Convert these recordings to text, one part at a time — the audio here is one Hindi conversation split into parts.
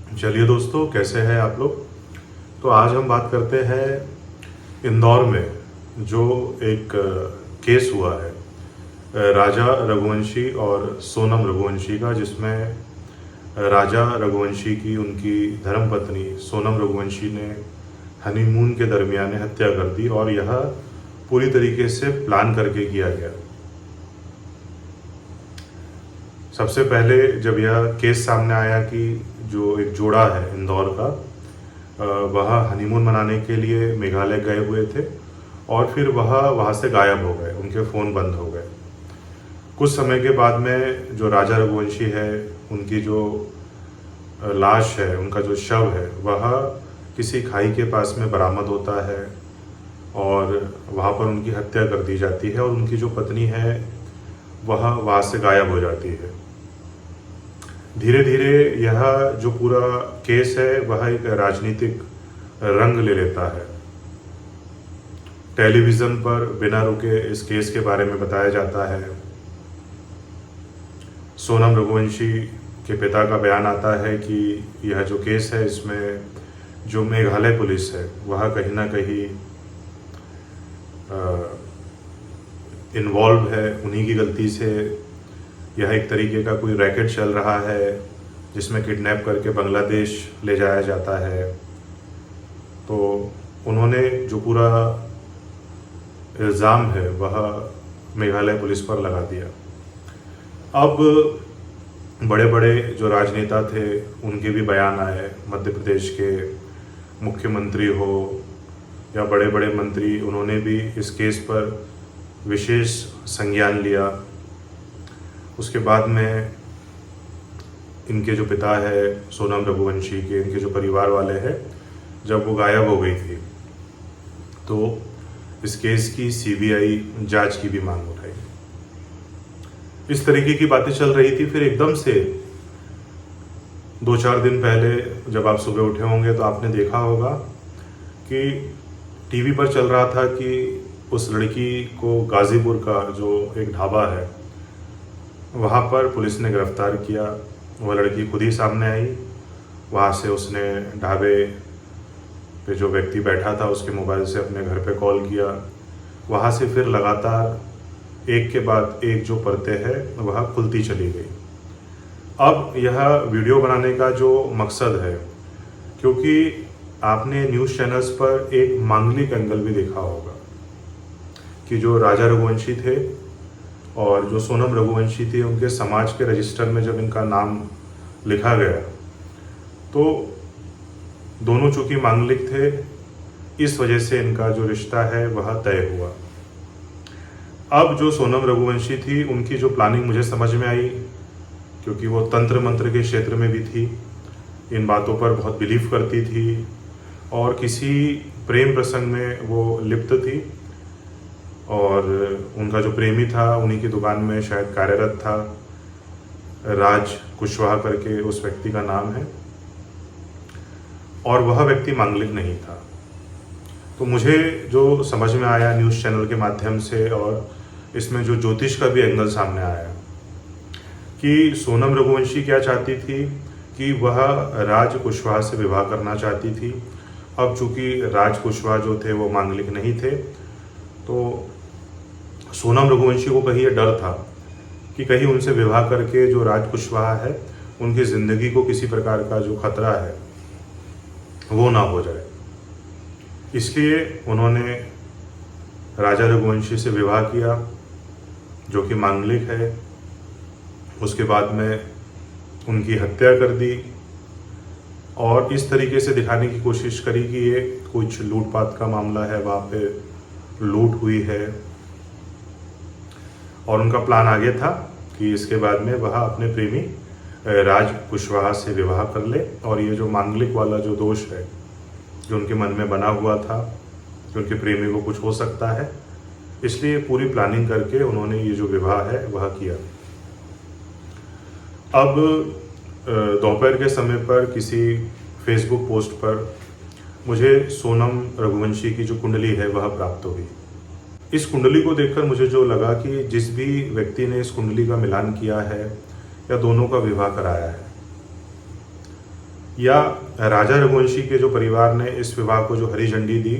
चलिए दोस्तों, कैसे हैं आप लोग। तो आज हम बात करते हैं इंदौर में जो एक केस हुआ है राजा रघुवंशी और सोनम रघुवंशी का, जिसमें राजा रघुवंशी की उनकी धर्मपत्नी सोनम रघुवंशी ने हनीमून के दरमियान हत्या कर दी और यह पूरी तरीके से प्लान करके किया गया। सबसे पहले जब यह केस सामने आया कि जो एक जोड़ा है इंदौर का, वह हनीमून मनाने के लिए मेघालय गए हुए थे और फिर वह वहाँ से गायब हो गए, उनके फ़ोन बंद हो गए। कुछ समय के बाद में जो राजा रघुवंशी है, उनकी जो लाश है, उनका जो शव है, वह किसी खाई के पास में बरामद होता है और वहाँ पर उनकी हत्या कर दी जाती है और उनकी जो पत्नी है वह वहाँ से गायब हो जाती है। धीरे धीरे यह जो पूरा केस है वह एक राजनीतिक रंग ले लेता है। टेलीविज़न पर बिना रुके इस केस के बारे में बताया जाता है। सोनम रघुवंशी के पिता का बयान आता है कि यह जो केस है, इसमें जो मेघालय पुलिस है वह कहीं ना कहीं इन्वॉल्व है। उन्हीं की गलती से यह एक तरीके का कोई रैकेट चल रहा है जिसमें किडनैप करके बांग्लादेश ले जाया जाता है। तो उन्होंने जो पूरा इल्ज़ाम है वह मेघालय पुलिस पर लगा दिया। अब बड़े बड़े जो राजनेता थे उनके भी बयान आए, मध्य प्रदेश के मुख्यमंत्री हो या बड़े बड़े मंत्री, उन्होंने भी इस केस पर विशेष संज्ञान लिया। उसके बाद में इनके जो पिता है सोनम रघुवंशी के, इनके जो परिवार वाले हैं, जब वो गायब हो गई थी तो इस केस की सीबीआई जांच की भी मांग उठाई। इस तरीके की बातें चल रही थी। फिर एकदम से 2-4 दिन पहले जब आप सुबह उठे होंगे तो आपने देखा होगा कि टीवी पर चल रहा था कि उस लड़की को गाज़ीपुर का जो एक ढाबा है वहाँ पर पुलिस ने गिरफ्तार किया। वह लड़की खुद ही सामने आई। वहाँ से उसने ढाबे पे जो व्यक्ति बैठा था उसके मोबाइल से अपने घर पे कॉल किया। वहाँ से फिर लगातार एक के बाद एक जो परतें हैं वह खुलती चली गई। अब यह वीडियो बनाने का जो मकसद है, क्योंकि आपने न्यूज़ चैनल्स पर एक मांगलिक एंगल भी देखा होगा कि जो राजा रघुवंशी थे और जो सोनम रघुवंशी थी, उनके समाज के रजिस्टर में जब इनका नाम लिखा गया तो दोनों चूंकि मांगलिक थे, इस वजह से इनका जो रिश्ता है वह तय हुआ। अब जो सोनम रघुवंशी थी, उनकी जो प्लानिंग मुझे समझ में आई, क्योंकि वो तंत्र मंत्र के क्षेत्र में भी थी, इन बातों पर बहुत बिलीव करती थी और किसी प्रेम प्रसंग में वो लिप्त थी और उनका जो प्रेमी था उन्हीं की दुकान में शायद कार्यरत था। राज कुशवाहा करके उस व्यक्ति का नाम है और वह व्यक्ति मांगलिक नहीं था। तो मुझे जो समझ में आया न्यूज़ चैनल के माध्यम से, और इसमें जो ज्योतिष का भी एंगल सामने आया कि सोनम रघुवंशी क्या चाहती थी कि वह राज कुशवाहा से विवाह करना चाहती थी। अब चूंकि राज कुशवाहा जो थे वो मांगलिक नहीं थे, तो सोनम रघुवंशी को कहीं ये डर था कि कहीं उनसे विवाह करके जो राज कुशवाहा है उनकी ज़िंदगी को किसी प्रकार का जो खतरा है वो ना हो जाए। इसलिए उन्होंने राजा रघुवंशी से विवाह किया जो कि मांगलिक है। उसके बाद में उनकी हत्या कर दी और इस तरीके से दिखाने की कोशिश करी कि ये कुछ लूटपाट का मामला है, वहाँ पे लूट हुई है। और उनका प्लान आगे था कि इसके बाद में वह अपने प्रेमी राज कुशवाहा से विवाह कर ले और ये जो मांगलिक वाला जो दोष है जो उनके मन में बना हुआ था कि उनके प्रेमी को कुछ हो सकता है, इसलिए पूरी प्लानिंग करके उन्होंने ये जो विवाह है वह किया। अब दोपहर के समय पर किसी फेसबुक पोस्ट पर मुझे सोनम रघुवंशी की जो कुंडली है वह प्राप्त हुई। इस कुंडली को देखकर मुझे जो लगा कि जिस भी व्यक्ति ने इस कुंडली का मिलान किया है या दोनों का विवाह कराया है, या राजा रघुवंशी के जो परिवार ने इस विवाह को जो हरी झंडी दी,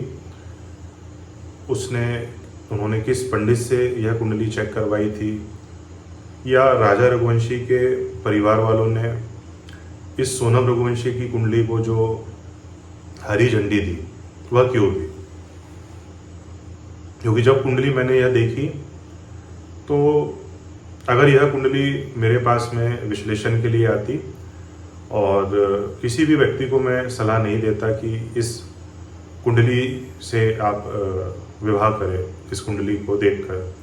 उन्होंने किस पंडित से यह कुंडली चेक करवाई थी, या राजा रघुवंशी के परिवार वालों ने इस सोनम रघुवंशी की कुंडली को जो हरी झंडी दी वह क्यों दी। क्योंकि जब कुंडली मैंने यह देखी तो अगर यह कुंडली मेरे पास में विश्लेषण के लिए आती, और किसी भी व्यक्ति को मैं सलाह नहीं देता कि इस कुंडली से आप विवाह करें, इस कुंडली को देखकर।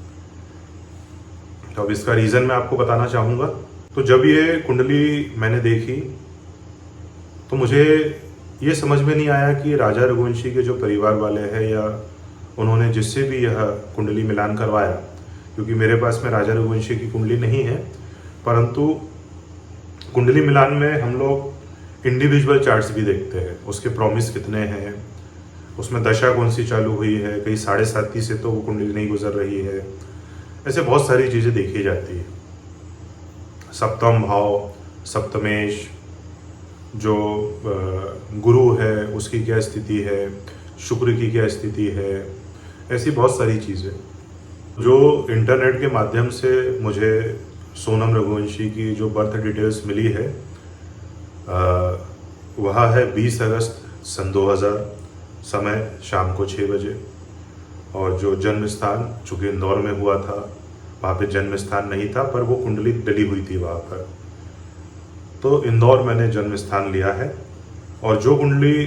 तो अब इसका रीज़न मैं आपको बताना चाहूँगा। तो जब ये कुंडली मैंने देखी तो मुझे ये समझ में नहीं आया कि राजा रघुवंशी के जो परिवार वाले हैं या उन्होंने जिससे भी यह कुंडली मिलान करवाया, क्योंकि मेरे पास में राजा रघुवंशी की कुंडली नहीं है, परंतु कुंडली मिलान में हम लोग इंडिविजुअल चार्ट्स भी देखते हैं, उसके प्रॉमिस कितने हैं, उसमें दशा कौन सी चालू हुई है, कहीं 7.5 से तो वो कुंडली नहीं गुजर रही है, ऐसे बहुत सारी चीज़ें देखी जाती है। सप्तम भाव, सप्तमेश, जो गुरु है उसकी क्या स्थिति है, शुक्र की क्या स्थिति है, ऐसी बहुत सारी चीज़ें जो इंटरनेट के माध्यम से मुझे सोनम रघुवंशी की जो बर्थ डिटेल्स मिली है वह है 20 अगस्त सन 2000, समय शाम को 6 बजे। और जो जन्म स्थान, चूँकि इंदौर में हुआ था, वहाँ पे जन्म स्थान नहीं था, पर वो कुंडली डली हुई थी वहाँ पर, तो इंदौर मैंने जन्म स्थान लिया है। और जो कुंडली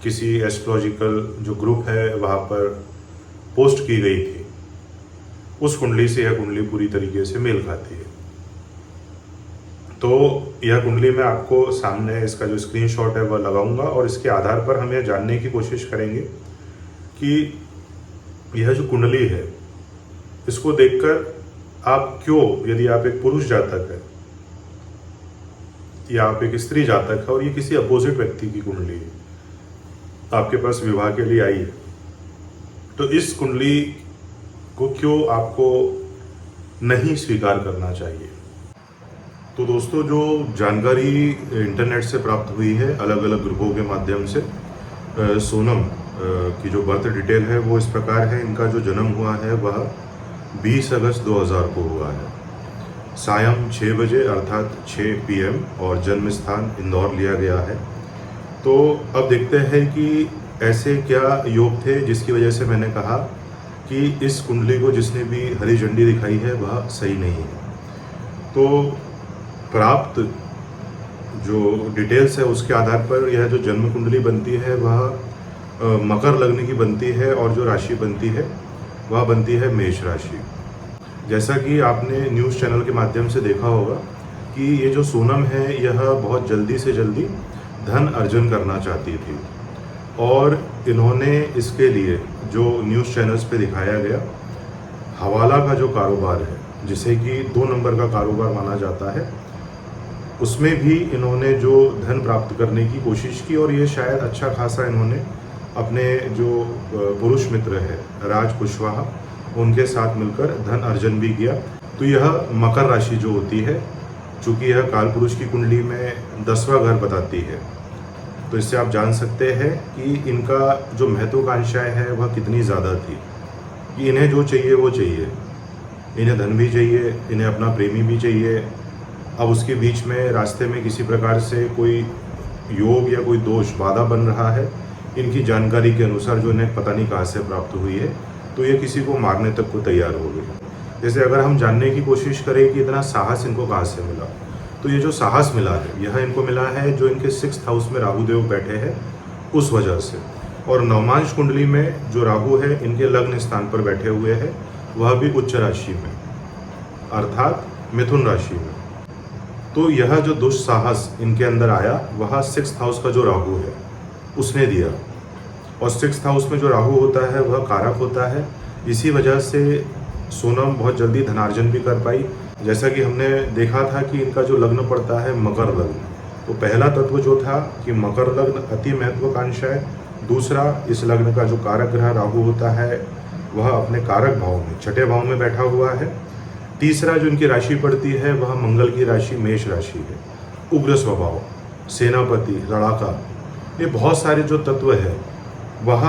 किसी एस्ट्रोलॉजिकल जो ग्रुप है वहाँ पर पोस्ट की गई थी, उस कुंडली से यह कुंडली पूरी तरीके से मेल खाती है। तो यह कुंडली मैं आपको सामने इसका जो स्क्रीनशॉट है वह लगाऊंगा, और इसके आधार पर हम यह जानने की कोशिश करेंगे कि यह जो कुंडली है इसको देखकर आप क्यों, यदि आप एक पुरुष जातक है या आप एक स्त्री जातक है और ये किसी अपोजिट व्यक्ति की कुंडली है, आपके पास विवाह के लिए आई है, तो इस कुंडली को क्यों आपको नहीं स्वीकार करना चाहिए। तो दोस्तों, जो जानकारी इंटरनेट से प्राप्त हुई है अलग अलग ग्रुपों के माध्यम से, सोनम की जो बर्थ डिटेल है वो इस प्रकार है। इनका जो जन्म हुआ है वह 20 अगस्त 2000 को हुआ है, सायं 6 बजे अर्थात 6 PM, और जन्म स्थान इंदौर लिया गया है। तो अब देखते हैं कि ऐसे क्या योग थे जिसकी वजह से मैंने कहा कि इस कुंडली को जिसने भी हरी झंडी दिखाई है वह सही नहीं है। तो प्राप्त जो डिटेल्स है उसके आधार पर यह जो जन्म कुंडली बनती है वह मकर लग्न की बनती है, और जो राशि बनती है वह बनती है मेष राशि। जैसा कि आपने न्यूज़ चैनल के माध्यम से देखा होगा कि ये जो सोनम है यह बहुत जल्दी से जल्दी धन अर्जन करना चाहती थी, और इन्होंने इसके लिए जो न्यूज़ चैनल्स पे दिखाया गया हवाला का जो कारोबार है, जिसे कि 2 नंबर का कारोबार माना जाता है, उसमें भी इन्होंने जो धन प्राप्त करने की कोशिश की, और ये शायद अच्छा खासा इन्होंने अपने जो पुरुष मित्र है राज कुशवाहा, उनके साथ मिलकर धन अर्जन भी किया। तो यह मकर राशि जो होती है, चूँकि यह कालपुरुष की कुंडली में 10वां घर बताती है, तो इससे आप जान सकते हैं कि इनका जो महत्वाकांक्षाएं है वह कितनी ज़्यादा थी कि इन्हें जो चाहिए वो चाहिए, इन्हें धन भी चाहिए, इन्हें अपना प्रेमी भी चाहिए। अब उसके बीच में रास्ते में किसी प्रकार से कोई योग या कोई दोष बाधा बन रहा है, इनकी जानकारी के अनुसार जो इन्हें पता नहीं कहाँ से प्राप्त हुई है, तो ये किसी को मारने तक को तैयार हो गई। जैसे अगर हम जानने की कोशिश करें कि इतना साहस इनको कहाँ से मिला, तो ये जो साहस मिला है यह इनको मिला है जो इनके 6th हाउस में राहु देव बैठे हैं उस वजह से। और नवमांश कुंडली में जो राहु है इनके लग्न स्थान पर बैठे हुए हैं, वह भी उच्च राशि में अर्थात मिथुन राशि में। तो यह जो दुस्साहस इनके अंदर आया वह 6th हाउस का जो राहु है उसने दिया, और 6th हाउस में जो राहु होता है वह कारक होता है। इसी वजह से सोनम बहुत जल्दी धनार्जन भी कर पाई। जैसा कि हमने देखा था कि इनका जो लग्न पड़ता है मकर लग्न, तो पहला तत्व जो था कि मकर लग्न अति महत्वाकांक्षा है। दूसरा, इस लग्न का जो कारक ग्रह राहु होता है वह अपने कारक भाव में 6ठे भाव में बैठा हुआ है। तीसरा जो इनकी राशि पड़ती है वह मंगल की राशि मेष राशि है, उग्र स्वभाव। सेनापति, लड़ाका, ये बहुत सारे जो तत्व है वह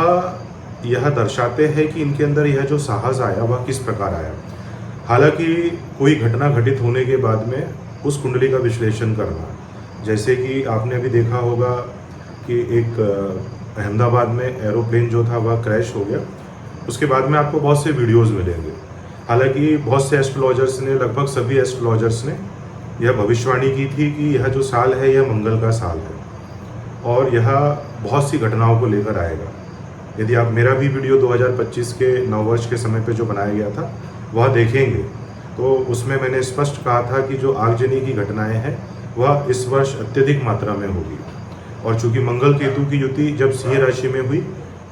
यह दर्शाते हैं कि इनके अंदर यह जो साहस आया वह किस प्रकार आया। हालांकि कोई घटना घटित होने के बाद में उस कुंडली का विश्लेषण करना, जैसे कि आपने अभी देखा होगा कि एक अहमदाबाद में एरोप्लेन जो था वह क्रैश हो गया, उसके बाद में आपको बहुत से वीडियोस मिलेंगे। हालांकि बहुत से एस्ट्रोलॉजर्स ने, लगभग सभी एस्ट्रोलॉजर्स ने यह भविष्यवाणी की थी कि यह जो साल है यह मंगल का साल है और यह बहुत सी घटनाओं को लेकर आएगा। यदि आप मेरा भी वीडियो 2025 के नववर्ष के समय पे जो बनाया गया था वह देखेंगे तो उसमें मैंने स्पष्ट कहा था कि जो आगजनी की घटनाएं हैं वह इस वर्ष अत्यधिक मात्रा में होगी। और चूंकि मंगल केतु की युति जब सिंह राशि में हुई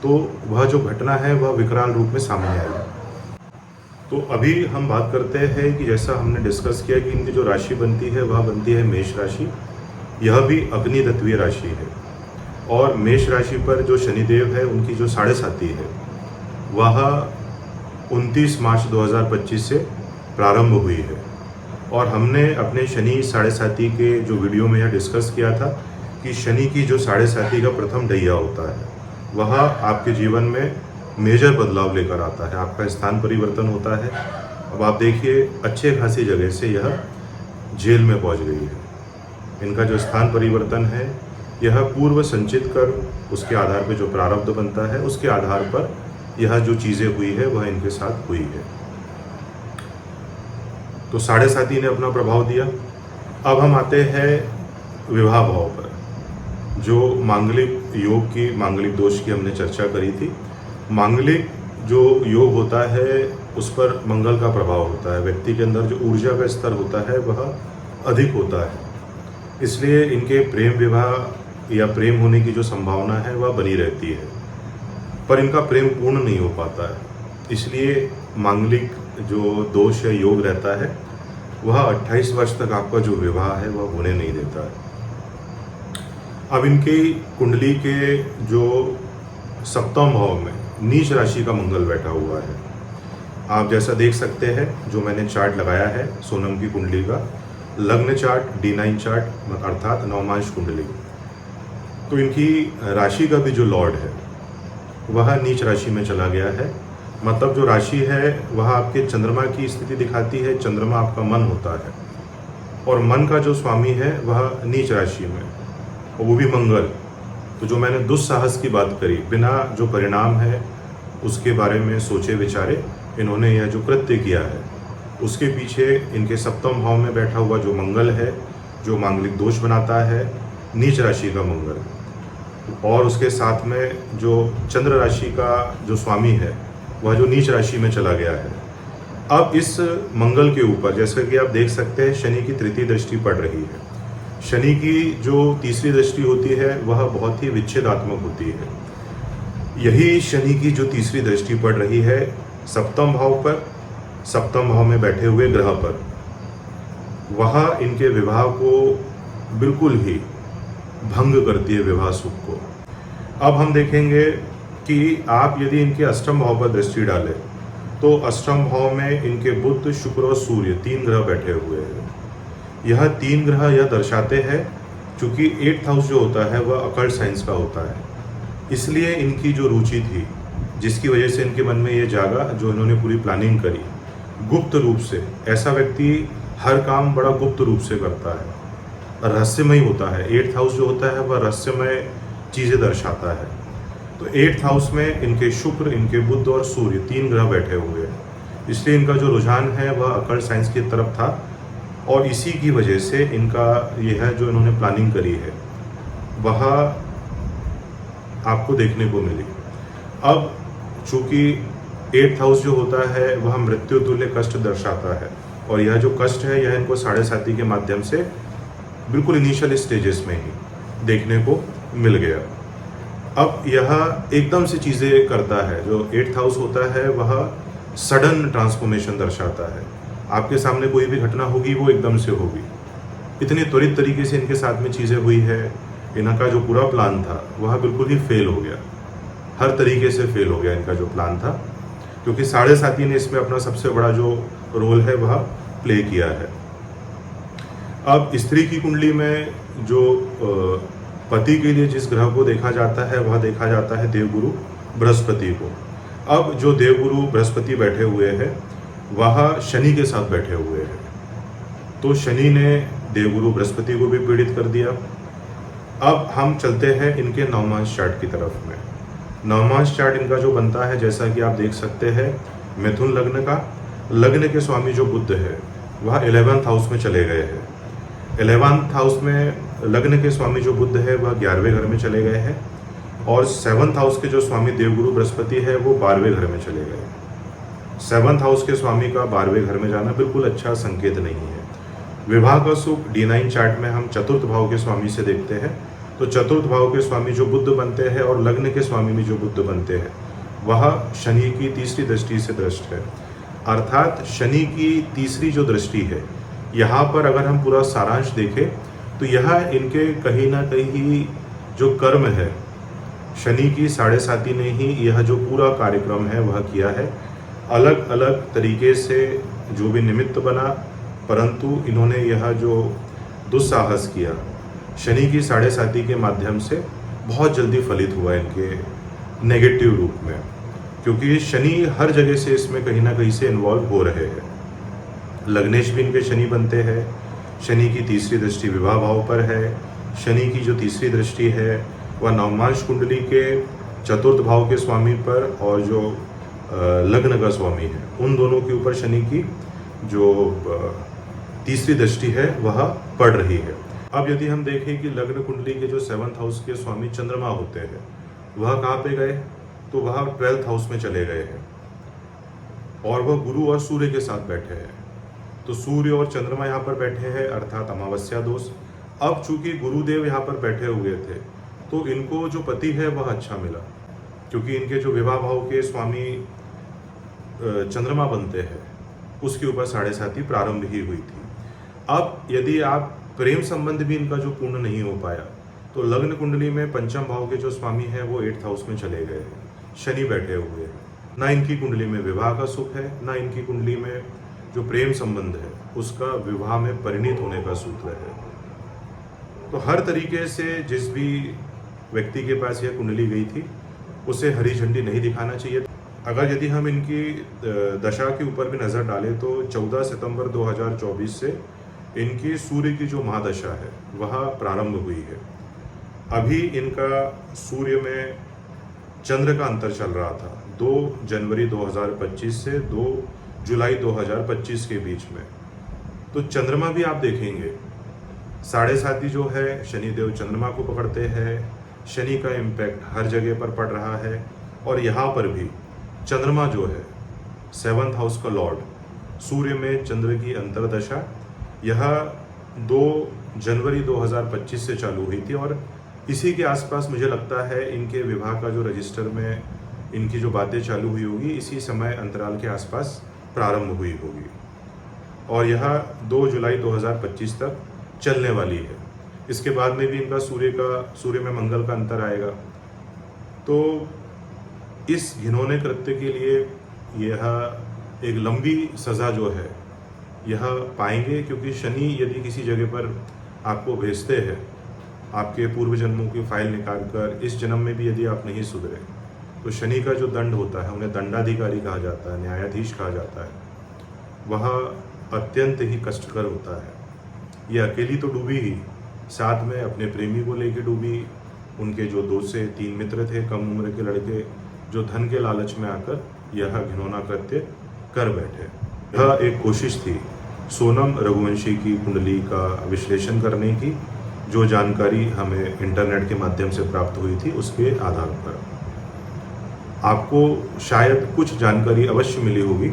तो वह जो घटना है वह विकराल रूप में सामने आई। तो अभी हम बात करते हैं कि जैसा हमने डिस्कस किया कि इनकी जो राशि बनती है वह बनती है मेष राशि। यह भी अग्नि तत्वीय राशि है और मेष राशि पर जो शनिदेव है उनकी जो 7.5 है वह 29 मार्च 2025 से प्रारंभ हुई है। और हमने अपने शनि 7.5 के जो वीडियो में यह डिस्कस किया था कि शनि की जो 7.5 का प्रथम ढैया होता है वह आपके जीवन में मेजर बदलाव लेकर आता है, आपका स्थान परिवर्तन होता है। अब आप देखिए अच्छे खासी जगह से यह जेल में पहुंच गई है। इनका जो स्थान परिवर्तन है यह पूर्व संचित कर उसके आधार पर जो प्रारब्ध बनता है उसके आधार पर यह जो चीज़ें हुई है वह इनके साथ हुई है। तो 7.5 ने अपना प्रभाव दिया। अब हम आते हैं विवाह भाव पर। जो मांगलिक योग की, मांगलिक दोष की हमने चर्चा करी थी। मांगलिक जो योग होता है उस पर मंगल का प्रभाव होता है। व्यक्ति के अंदर जो ऊर्जा का स्तर होता है वह अधिक होता है, इसलिए इनके प्रेम विवाह या प्रेम होने की जो संभावना है वह बनी रहती है, पर इनका प्रेम पूर्ण नहीं हो पाता है। इसलिए मांगलिक जो दोष है, योग रहता है, वह 28 वर्ष तक आपका जो विवाह है वह होने नहीं देता है। अब इनकी कुंडली के जो 7वें भाव में नीच राशि का मंगल बैठा हुआ है। आप जैसा देख सकते हैं जो मैंने चार्ट लगाया है सोनम की कुंडली का, लग्न चार्ट, D9 चार्ट अर्थात नवमांश कुंडली। तो इनकी राशि का भी जो लॉर्ड है वह नीच राशि में चला गया है। मतलब जो राशि है वह आपके चंद्रमा की स्थिति दिखाती है। चंद्रमा आपका मन होता है और मन का जो स्वामी है वह नीच राशि में, और वो भी मंगल। तो जो मैंने दुस्साहस की बात करी, बिना जो परिणाम है उसके बारे में सोचे विचारे इन्होंने यह जो कृत्य किया है, उसके पीछे इनके 7वें भाव में बैठा हुआ जो मंगल है, जो मांगलिक दोष बनाता है, नीच राशि का मंगल, और उसके साथ में जो चंद्र राशि का जो स्वामी है वह जो नीच राशि में चला गया है। अब इस मंगल के ऊपर जैसा कि आप देख सकते हैं शनि की तृतीय दृष्टि पड़ रही है। शनि की जो तीसरी दृष्टि होती है वह बहुत ही विच्छेदात्मक होती है। यही शनि की जो तीसरी दृष्टि पड़ रही है 7वें भाव पर, 7वें भाव में बैठे हुए ग्रह पर, वह इनके विवाह को बिल्कुल ही भंग करती है, विवाह सुख को। अब हम देखेंगे कि आप यदि इनके 8वें भाव पर दृष्टि डालें तो 8वें भाव में इनके बुध, शुक्र और सूर्य 3 ग्रह बैठे हुए हैं। यह 3 ग्रह यह दर्शाते हैं, चूंकि 8th हाउस जो होता है वह अकल्ट साइंस का होता है, इसलिए इनकी जो रुचि थी, जिसकी वजह से इनके मन में ये जागा, जो इन्होंने पूरी प्लानिंग करी गुप्त रूप से। ऐसा व्यक्ति हर काम बड़ा गुप्त रूप से करता है, रहस्यमय होता है। 8th हाउस जो होता है वह रहस्यमय चीज़ें दर्शाता है। तो 8th हाउस में इनके शुक्र, इनके बुध और सूर्य 3 ग्रह बैठे हुए हैं, इसलिए इनका जो रुझान है वह अकल्ट साइंस की तरफ था, और इसी की वजह से इनका यह जो इन्होंने प्लानिंग करी है वह आपको देखने को मिली। अब चूंकि 8th हाउस जो होता है वह मृत्यु तुल्य कष्ट दर्शाता है, और यह जो कष्ट है यह इनको 7.5 के माध्यम से बिल्कुल इनिशियल स्टेजेस में ही देखने को मिल गया। अब यह एकदम से चीज़ें करता है। जो 8th हाउस होता है वह सडन ट्रांसफॉर्मेशन दर्शाता है। आपके सामने कोई भी घटना होगी वो एकदम से होगी। इतनी त्वरित तरीके से इनके साथ में चीज़ें हुई है, इनका जो पूरा प्लान था वह बिल्कुल ही फेल हो गया, हर तरीके से फेल हो गया इनका जो प्लान था, क्योंकि 7.5 ने इसमें अपना सबसे बड़ा जो रोल है वह प्ले किया है। अब स्त्री की कुंडली में जो पति के लिए जिस ग्रह को देखा जाता है वह देखा जाता है देवगुरु बृहस्पति को। अब जो देवगुरु बृहस्पति बैठे हुए हैं वह शनि के साथ बैठे हुए हैं, तो शनि ने देवगुरु बृहस्पति को भी पीड़ित कर दिया। अब हम चलते हैं इनके नवमांश चार्ट की तरफ में। नवमांश चार्ट इनका जो बनता है, जैसा कि आप देख सकते हैं, मिथुन लग्न का। लग्न के स्वामी जो बुध है वह 11th हाउस में चले गए हैं। 11th हाउस में लग्न के स्वामी जो बुध है वह 11वें घर में चले गए हैं, और 7th हाउस के जो स्वामी देवगुरु बृहस्पति है वो 12वें घर में चले गए। 7th हाउस के स्वामी का 12वें घर में जाना बिल्कुल अच्छा संकेत नहीं है। विवाह का सुख D9 चार्ट में हम चतुर्थ भाव के स्वामी से देखते हैं, तो चतुर्थ भाव के स्वामी जो बुध बनते हैं और लग्न के स्वामी भी जो बुध बनते हैं वह शनि की तीसरी दृष्टि से दृष्ट है। अर्थात शनि की तीसरी जो दृष्टि है, यहाँ पर अगर हम पूरा सारांश देखें तो यह इनके कहीं ना कहीं जो कर्म है, शनि की 7.5 ने ही यह जो पूरा कार्यक्रम है वह किया है। अलग अलग तरीके से जो भी निमित्त बना, परंतु इन्होंने यह जो दुस्साहस किया शनि की 7.5 के माध्यम से बहुत जल्दी फलित हुआ इनके नेगेटिव रूप में, क्योंकि शनि हर जगह से इसमें कहीं ना कहीं से इन्वॉल्व हो रहे हैं। लग्नेश भी इनके शनि बनते हैं। शनि की तीसरी दृष्टि विवाह भाव पर है। शनि की जो तीसरी दृष्टि है वह नवमांश कुंडली के चतुर्थ भाव के स्वामी पर और जो लग्न का स्वामी है उन दोनों के ऊपर शनि की जो तीसरी दृष्टि है वह पड़ रही है। अब यदि हम देखें कि लग्न कुंडली के जो 7th हाउस के स्वामी चंद्रमा होते हैं वह कहाँ पे गए, तो वह 12th हाउस में चले गए हैं, और वह गुरु और सूर्य के साथ बैठे हैं। तो सूर्य और चंद्रमा यहाँ पर बैठे हैं, अर्थात अमावस्या दोष। अब चूंकि गुरुदेव यहाँ पर बैठे हुए थे तो इनको जो पति है वह अच्छा मिला, क्योंकि इनके जो विवाह भाव के स्वामी चंद्रमा बनते हैं उसके ऊपर 7.5 प्रारंभ ही हुई थी। अब यदि आप प्रेम संबंध भी इनका जो पूर्ण नहीं हो पाया, तो लग्न कुंडली में पंचम भाव के जो स्वामी हैं वो 8th हाउस में चले गए हैं, शनि बैठे हुए हैं। ना इनकी कुंडली में विवाह का सुख है, ना इनकी कुंडली में जो प्रेम संबंध है उसका विवाह में परिणित होने का सूत्र है। तो हर तरीके से जिस भी व्यक्ति के पास यह कुंडली गई थी उसे हरी झंडी नहीं दिखाना चाहिए। अगर यदि हम इनकी दशा के ऊपर भी नज़र डालें तो 14 सितंबर 2024 से इनकी सूर्य की जो महादशा है वह प्रारंभ हुई है। अभी इनका सूर्य में चंद्र का अंतर चल रहा था 2 जनवरी 2025 से 2 जुलाई 2025 के बीच में। तो चंद्रमा भी आप देखेंगे 7.5 जो है शनिदेव चंद्रमा को पकड़ते हैं। शनि का इम्पैक्ट हर जगह पर पड़ रहा है, और यहाँ पर भी चंद्रमा जो है 7th हाउस का लॉर्ड सूर्य में चंद्र की अंतरदशा यह 2 जनवरी 2025 से चालू हुई थी, और इसी के आसपास मुझे लगता है इनके विवाह का जो रजिस्टर में इनकी जो बातें चालू हुई होगी इसी समय अंतराल के आसपास प्रारंभ हुई होगी, और यह 2 जुलाई 2025 तक चलने वाली है। इसके बाद में भी इनका सूर्य में मंगल का अंतर आएगा। तो इस घिनौने कृत्य के लिए यह एक लंबी सज़ा जो है यह पाएंगे, क्योंकि शनि यदि किसी जगह पर आपको भेजते हैं, आपके पूर्व जन्मों की फाइल निकाल कर इस जन्म में भी यदि आप नहीं सुधरे, तो शनि का जो दंड होता है, उन्हें दंडाधिकारी कहा जाता है, न्यायाधीश कहा जाता है, वह अत्यंत ही कष्टकर होता है। ये अकेली तो डूबी ही, साथ में अपने प्रेमी को लेकर डूबी। उनके जो 2 से 3 मित्र थे कम उम्र के लड़के, जो धन के लालच में आकर यह घिनौना कृत्य कर बैठे। यह एक कोशिश थी सोनम रघुवंशी की कुंडली का विश्लेषण करने की, जो जानकारी हमें इंटरनेट के माध्यम से प्राप्त हुई थी उसके आधार पर। आपको शायद कुछ जानकारी अवश्य मिली होगी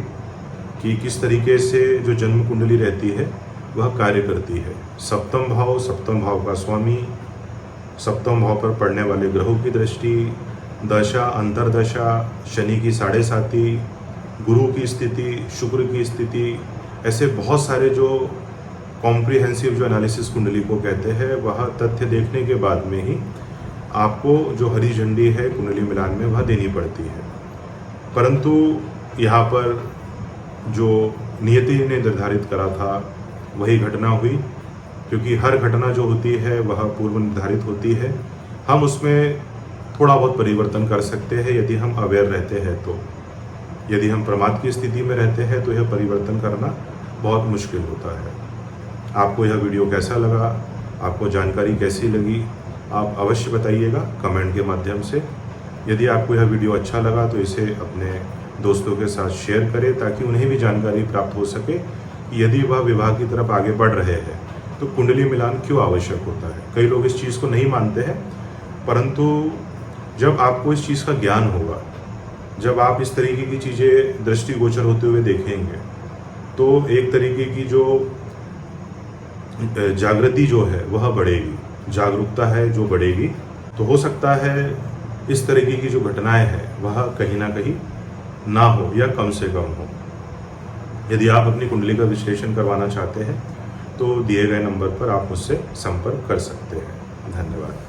कि किस तरीके से जो जन्म कुंडली रहती है वह कार्य करती है। सप्तम भाव का स्वामी, सप्तम भाव पर पड़ने वाले ग्रहों की दृष्टि, दशा अंतरदशा, शनि की 7.5, गुरु की स्थिति, शुक्र की स्थिति, ऐसे बहुत सारे जो कॉम्प्रिहेंसिव जो एनालिसिस कुंडली को कहते हैं, वह तथ्य देखने के बाद में ही आपको जो हरी झंडी है कुंडली मिलान में वह देनी पड़ती है। परंतु यहाँ पर जो नियति ने निर्धारित करा था वही घटना हुई, क्योंकि हर घटना जो होती है वह पूर्व निर्धारित होती है। हम उसमें थोड़ा बहुत परिवर्तन कर सकते हैं यदि हम अवेयर रहते हैं तो। यदि हम प्रमाद की स्थिति में रहते हैं तो यह परिवर्तन करना बहुत मुश्किल होता है। आपको यह वीडियो कैसा लगा, आपको जानकारी कैसी लगी, आप अवश्य बताइएगा कमेंट के माध्यम से। यदि आपको यह वीडियो अच्छा लगा तो इसे अपने दोस्तों के साथ शेयर करें ताकि उन्हें भी जानकारी प्राप्त हो सके कि यदि वह विवाह की तरफ आगे बढ़ रहे हैं तो कुंडली मिलान क्यों आवश्यक होता है। कई लोग इस चीज़ को नहीं मानते हैं, परंतु जब आपको इस चीज़ का ज्ञान होगा, जब आप इस तरीके की चीज़ें दृष्टिगोचर होते हुए देखेंगे, तो एक तरीके की जो जागृति जो है वह बढ़ेगी, जागरूकता है जो बढ़ेगी। तो हो सकता है इस तरीके की जो घटनाएं हैं वह कहीं ना कहीं ना हो या कम से कम हो। यदि आप अपनी कुंडली का विश्लेषण करवाना चाहते हैं तो दिए गए नंबर पर आप मुझसे संपर्क कर सकते हैं। धन्यवाद।